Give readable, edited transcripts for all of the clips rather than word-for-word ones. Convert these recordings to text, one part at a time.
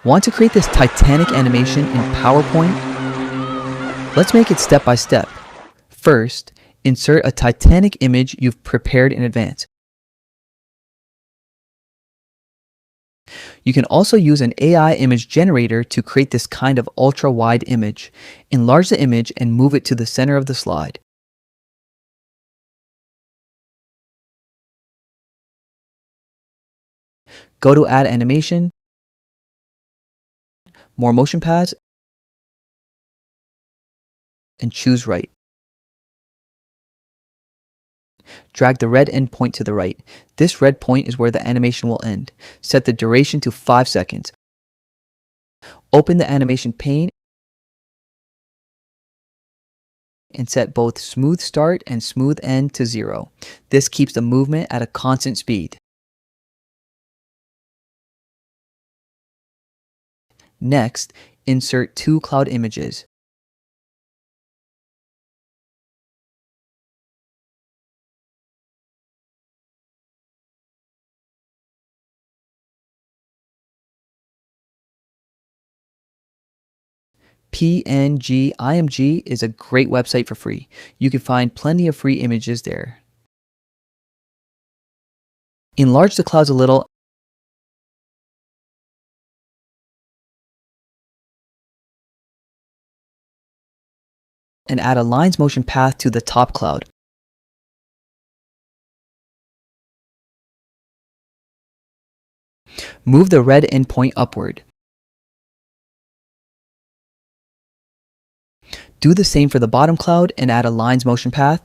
Want to create this Titanic animation in PowerPoint? Let's make it step by step. First, insert a Titanic image you've prepared in advance. You can also use an AI image generator to create this kind of ultra-wide image. Enlarge the image and move it to the center of the slide. Go to Add Animation, More Motion Paths, and choose Right. Drag the red endpoint to the right. This red point is where the animation will end. Set the duration to 5 seconds. Open the animation pane and set both smooth start and smooth end to 0. This keeps the movement at a constant speed. Next, insert 2 cloud images. PNG IMG is a great website for free. You can find plenty of free images there. Enlarge the clouds a little and add a lines motion path to the top cloud. Move the red endpoint upward. Do the same for the bottom cloud and add a lines motion path.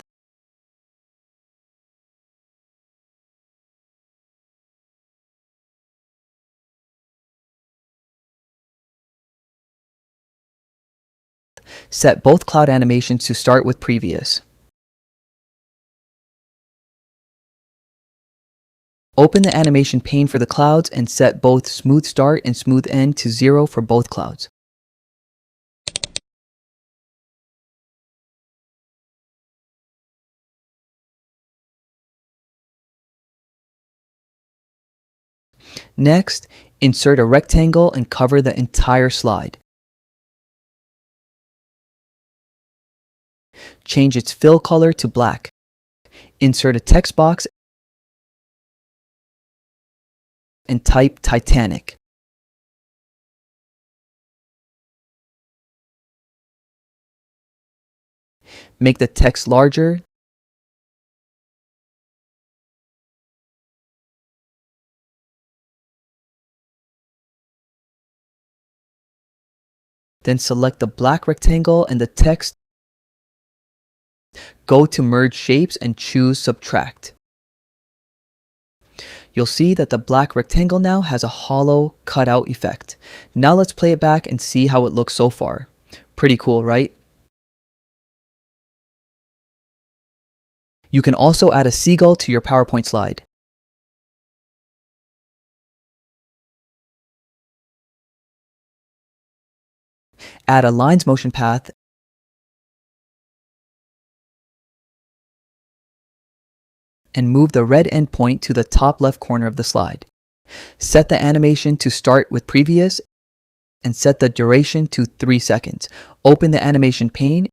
Set both cloud animations to start with previous. Open the animation pane for the clouds and set both smooth start and smooth end to 0 for both clouds. Next, insert a rectangle and cover the entire slide. Change its fill color to black. Insert a text box and type Titanic. Make the text larger. Then select the black rectangle and the text. Go to Merge Shapes and choose Subtract. You'll see that the black rectangle now has a hollow cutout effect. Now let's play it back and see how it looks so far. Pretty cool, right? You can also add a seagull to your PowerPoint slide. Add a lines motion path and move the red endpoint to the top left corner of the slide. Set the animation to start with previous and set the duration to 3 seconds. Open the animation pane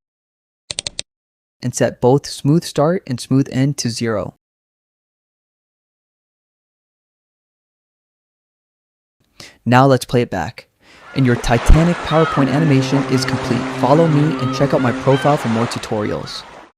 and set both smooth start and smooth end to 0. Now let's play it back. And your Titanic PowerPoint animation is complete. Follow me and check out my profile for more tutorials.